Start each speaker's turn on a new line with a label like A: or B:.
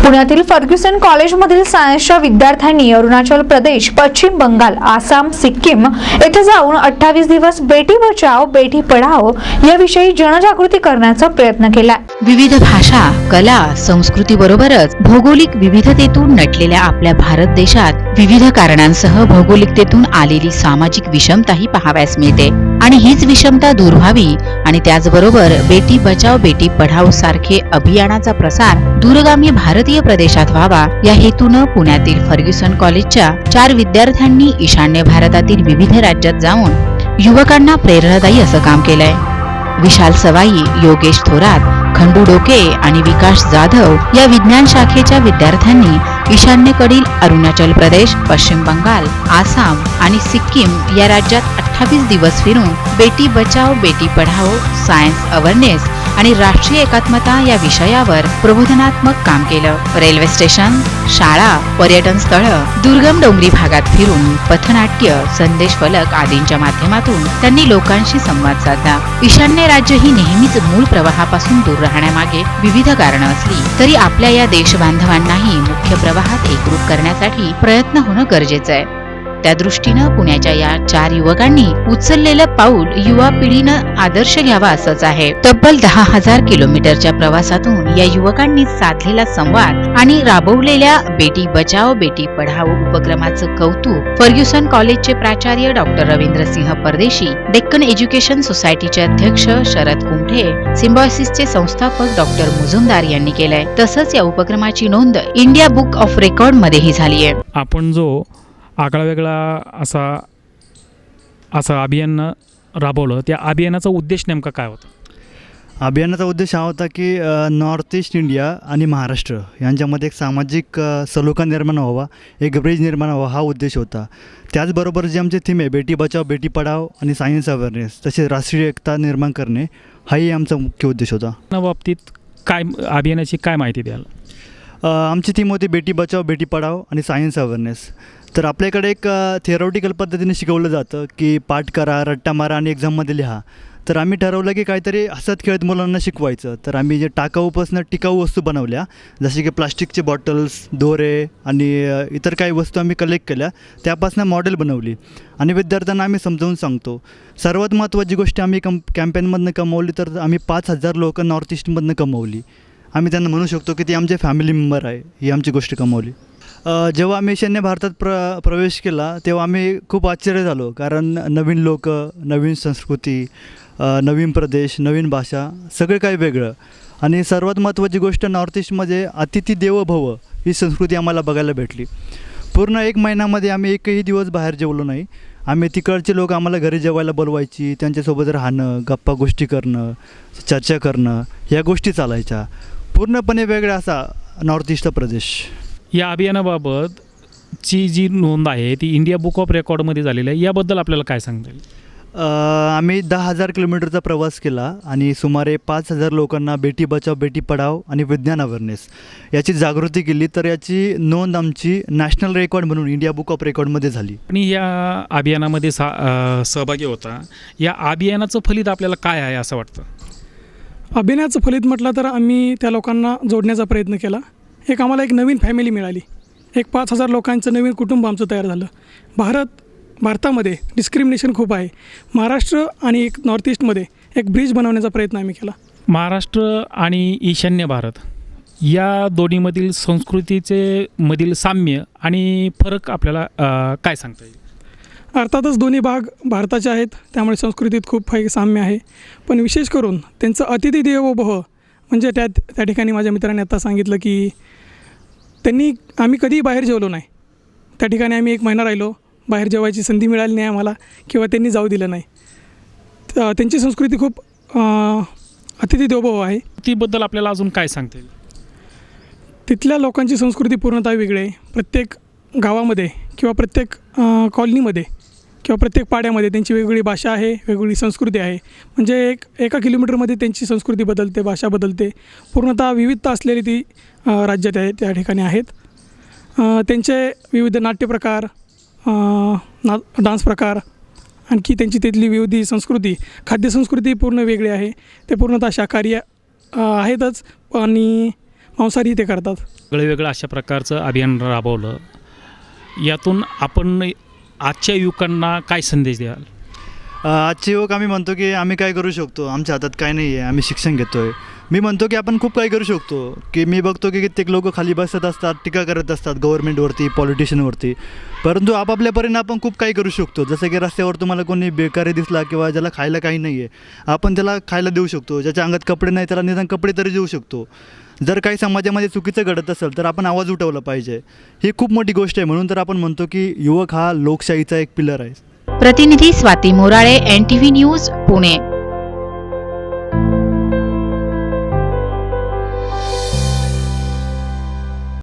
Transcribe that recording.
A: पुण्यातील फर्ग्युसन कॉलेजमधील सायन्सच्या विद्यार्थ्यांनी अरुणाचल प्रदेश, पश्चिम बंगाल, आसाम, सिक्कीम येथे जाऊन 28 दिवस बेटी बचाओ बेटी पढाओ याविषयी जनजागृती करण्याचा प्रयत्न केला।
B: विविध भाषा, कला, संस्कृती बरोबरच भौगोलिक विविधतेतून नटलेल्या आपल्या भारत देशात विविध कारणांसह भौगोलिकतेतून आलेली सामाजिक विषमताही पाहावयास मिळते आणि हीच विषमता दूर व्हावी आणि त्याचबरोबर बेटी बचाओ बेटी पढाओ सारखे अभियानाचा प्रसार दूरगामी भारतीय प्रदेशात व्हावा या हेतून पुण्यातील फर्ग्युसन कॉलेजच्या 4 विद्यार्थ्यांनी ईशान्य भारतातील विविध राज्यात जाऊन युवकांना प्रेरणादायी असं काम केलंय। विशाल सवाई, योगेश थोरात, खंडू डोके आणि विकास जाधव या विज्ञान शाखेच्या विद्यार्थ्यांनी ईशान्येकडील अरुणाचल प्रदेश, पश्चिम बंगाल, आसाम आणि सिक्कीम या राज्यात 28 दिवस फिरून बेटी बचाओ बेटी पढाओ, सायन्स अवेअरनेस आणि राष्ट्रीय एकात्मता या विषयावर प्रबोधनात्मक काम केलं। रेल्वे स्टेशन, शाळा, पर्यटन स्थळ, दुर्गम डोंगरी भागात फिरून पथनाट्य, संदेश फलक आदींच्या माध्यमातून त्यांनी लोकांशी संवाद साधला। ईशान्य राज्य ही नेहमीच मूळ प्रवाहापासून दूर राहण्यामागे विविध कारणं असली तरी आपल्या या देशबांधवांनाही मुख्य प्रवाहात एकरूप करण्यासाठी प्रयत्न होणं गरजेचं आहे। त्या दृष्टीनं पुण्याच्या या 4 युवकांनी उचललेलं पाऊल युवा पिढीनं आदर्श घ्यावा असंच आहे। तब्बल 10,000 किलोमीटरच्या प्रवासातून या युवकांनी साधलेला संवाद आणि राबवलेल्या बेटी बचाओ बेटी पढाओ उपक्रमाचं कौतुक फर्ग्युसन कॉलेजचे प्राचार्य डॉक्टर रवींद्रसिंह परदेशी, डेक्कन एज्युकेशन सोसायटीचे अध्यक्ष शरद कुंठे, सिम्बायोसिसचे संस्थापक डॉक्टर मुजुमदार यांनी केलंय। तसंच या उपक्रमाची नोंद इंडिया बुक ऑफ रेकॉर्ड मध्येही झाली आहे।
C: आपण जो आगळा वेगळा असा अभियान राबवलं, त्या अभियानाचा उद्देश नेमका काय होता?
D: अभियानाचा उद्देश हा होता की नॉर्थ ईस्ट इंडिया आणि महाराष्ट्र यांच्यामध्ये एक सामाजिक सलोखा निर्माण व्हावा, एक ब्रिज निर्माण व्हावा हा उद्देश होता। त्याचबरोबर जे आमचे थीम आहे बेटी बचाओ बेटी पढाओ आणि सायन्स अवेअरनेस तसेच राष्ट्रीय एकता निर्माण करणे हाही आमचा मुख्य उद्देश होता।
C: या बाबतीत काय अभियानाची काय माहिती द्याल?
D: आमची थीम होती बेटी बचाओ बेटी पढाओ आणि सायन्स अवेअरनेस। तर आपल्याकडे एक थिअरॉटिकल पद्धतीने शिकवलं जातं की पाठ करा, रट्टा मारा आणि एक्झाममध्ये लिहा। तर आम्ही ठरवलं की काहीतरी हसत खेळत मुलांना शिकवायचं। तर आम्ही जे टाकाऊपासून टिकाऊ वस्तू बनवल्या, जसे की प्लास्टिकचे बॉटल्स, दोरे आणि इतर काही वस्तू आम्ही कलेक्ट केल्या, त्यापासून मॉडेल बनवली आणि विद्यार्थ्यांना आम्ही समजावून सांगतो। सर्वात महत्त्वाची गोष्ट आम्ही कॅम्पेनमधनं कमवली तर आम्ही 5,000 लोक नॉर्थ ईस्टमधनं कमवली। आम्ही त्यांना म्हणू शकतो की ती आमचे फॅमिली मेंबर आहे, ही आमची गोष्ट कमवली। जेव्हा आम्ही ईशान्य भारतात प्रवेश केला तेव्हा आम्ही खूप आश्चर्य झालो, कारण नवीन लोक, नवीन संस्कृती, नवीन प्रदेश, नवीन भाषा, सगळं काही वेगळं। आणि सर्वात महत्त्वाची गोष्ट नॉर्थ ईस्टमध्ये अतिथी देवो भव ही संस्कृती आम्हाला बघायला भेटली। पूर्ण 1 महिन्यामध्ये आम्ही एकही दिवस बाहेर जेवलो नाही। आम्ही तिकडचे लोक आम्हाला घरी जेवायला बोलवायची, त्यांच्यासोबत राहणं, गप्पा गोष्टी करणं, चर्चा करणं ह्या गोष्टी चालायच्या। पूर्णपणे वेगळा असा नॉर्थ ईस्टचा प्रदेश।
C: या अभियानाबाबतची जी नोंद आहे ती इंडिया बुक ऑफ रेकॉर्डमध्ये झालेली आहे, याबद्दल आपल्याला काय सांगता येईल?
D: आम्ही 10,000 किलोमीटरचा प्रवास केला आणि सुमारे 5,000 लोकांना बेटी बचाओ बेटी पढाओ आणि विज्ञान अवेअरनेस याची जागृती केली। तर याची नोंद आमची नॅशनल रेकॉर्ड म्हणून इंडिया बुक ऑफ रेकॉर्डमध्ये झाली।
C: आणि या अभियानामध्ये सहभागी होता, या अभियानाचं फलित आपल्याला काय आहे असं वाटतं?
E: अभियानाचं फलित म्हटलं तर आम्ही त्या लोकांना जोडण्याचा प्रयत्न केला। आम्हाला एक नवीन फॅमिली मिळाली, एक 5,000 लोकांचं नवीन कुटुंब आमचं तयार झालं। भारतामध्ये डिस्क्रिमिनेशन खूप आहे। महाराष्ट्र आणि एक नॉर्थ ईस्टमध्ये एक ब्रिज बनवण्याचा प्रयत्न आम्ही केला।
C: महाराष्ट्र आणि ईशान्य भारत या दोन्हीमधील संस्कृतीचे मधील साम्य आणि फरक आपल्याला काय सांगता येईल?
E: अर्थातच दोन्ही भाग भारताचे आहेत, त्यामुळे संस्कृतीत खूप काही साम्य आहे, पण विशेष करून त्यांचं अतिथी देवो भव म्हणजे त्या ठिकाणी माझ्या मित्रांनी आता सांगितलं की आम्ही कधीही बाहेर जेवलो नाही। त्या ठिकाणी आम्ही 1 महिना राहिलो, बाहेर जेवायची संधी मिळाली नाही आम्हाला किंवा त्यांनी जाऊ दिलं नाही। त्यांची संस्कृती खूप अतिथी देवो भव आहे।
C: तीबद्दल आपल्याला अजून काय सांगता येईल?
E: तिथल्या लोकांची संस्कृती पूर्णतः वेगळी आहे। प्रत्येक गावामध्ये किंवा प्रत्येक कॉलनीमध्ये किंवा प्रत्येक पाड्यामध्ये त्यांची वेगवेगळी भाषा आहे, वेगवेगळी संस्कृती आहे। म्हणजे एका किलोमीटरमध्ये त्यांची संस्कृती बदलते, भाषा बदलते, पूर्णतः विविधता असलेली ती राज्यात आहे त्या ठिकाणी आहेत। त्यांचे विविध नाट्यप्रकार, डान्स प्रकार, आणखी त्यांची तिथली विविध संस्कृती, खाद्यसंस्कृती पूर्ण वेगळी आहे। ते पूर्णतः शाकाहारी आहेतच आणि मांसाहारी ते करतात.
C: वेगवेगळं अशा प्रकारचं अभियान राबवलं. यातून आपण आजच्या युवकांना काय संदेश द्याल?
D: आजचे युवक आम्ही म्हणतो की आम्ही काय करू शकतो, आमच्या हातात काय नाही आहे, आम्ही शिक्षण घेतो आहे. मी म्हणतो की आपण खूप काही करू शकतो. की मी बघतो की कित्येक लोक खाली बसत असतात, टीका करत असतात गव्हर्नमेंटवरती, पॉलिटिशियनवरती, परंतु आपापल्यापर्यंत आपण खूप काही करू शकतो. जसं की रस्त्यावर तुम्हाला कोणी बेकारी दिसला किंवा ज्याला खायला काही नाही आहे, आपण त्याला खायला देऊ शकतो. ज्याच्या अंगात कपडे नाही त्याला निदान कपडे तरी देऊ शकतो. जर काही समाजामध्ये चुकीचं घडत असेल तर आपण आवाज उठवला पाहिजे. ही खूप मोठी गोष्ट आहे. म्हणून तर आपण म्हणतो की युवक हा लोकशाहीचा एक पिलर आहे.
B: प्रतिनिधी स्वाती मोराळे, NTV न्यूज, पुणे.